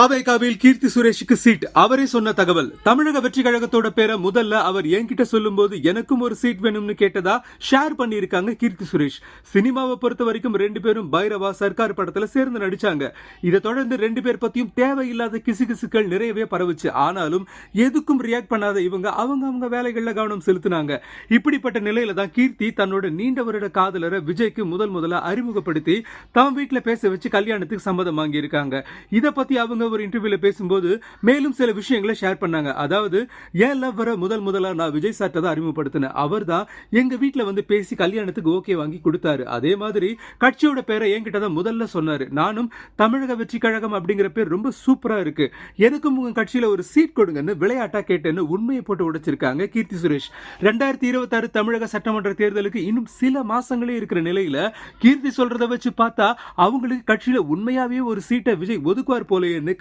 அமெரிக்காவில் கீர்த்தி சுரேஷுக்கு சீட். அவரே சொன்ன தகவல். தமிழக வெற்றி கழகத்தோட பேரை முதல்ல அவர் என்கிட்ட சொல்லும் போது எனக்கும் ஒரு சீட் வேணும்னு கேட்டதா ஷேர் பண்ணியிருக்காங்க கீர்த்தி சுரேஷ். சினிமாவை பொறுத்த வரைக்கும் ரெண்டு பேரும் பைரவா சர்க்கார் படத்துல சேர்ந்து நடிச்சாங்க. இதை தொடர்ந்து ரெண்டு பேர் பத்தியும் தேவையில்லாத கிசுகிசுக்கள் நிறையவே பரவுச்சு. ஆனாலும் எதுக்கும் ரியாக்ட் பண்ணாத இவங்க அவங்க வேலைகள்ல கவனம் செலுத்தினாங்க. இப்படிப்பட்ட நிலையில தான் கீர்த்தி தன்னோட நீண்ட வருட காதலரை விஜய்க்கு முதல்ல அறிமுகப்படுத்தி தாம் வீட்டுல பேச வச்சு கல்யாணத்துக்கு சம்மதம் வாங்கி இருக்காங்க. இதை பத்தி அவங்க ஒரு இன்டர்வியூல பேசும்போது மேலும் சில விஷயங்களை ஷேர் பண்ணாங்க. அதாவது என் லவ்வரை முதலா நான் விஜய் சார்ட்ட தான் அறிமுகப்படுத்தினேன். அவர் தான் எங்க வீட்டுல வந்து பேசி கல்யாணத்துக்கு ஓகே வாங்கி கொடுத்தாரு. அதே மாதிரி கட்சியோட பேரை என்கிட்ட தான் முதல்ல சொன்னாரு. நானும் தமிழக வெற்றி கழகம் அப்படிங்கிற பேர் ரொம்ப சூப்பரா இருக்கு, எனக்கும் உங்க கட்சியில ஒரு சீட் கொடுங்கன்னு விளையாட்டா கேட்டேன்னு உண்மையை போட்டு உடைச்சிருக்காங்க கீர்த்தி சுரேஷ். 2026 தமிழக சட்டமன்ற தேர்தலுக்கு இன்னும் சில மாசங்களே இருக்கிற நிலையில கீர்த்தி சொல்றதை வச்சு பார்த்தா அவங்களுக்கு கட்சியில உண்மையாவே ஒரு சீட்டை விஜய் ஒதுக்குவார் போலேன்னு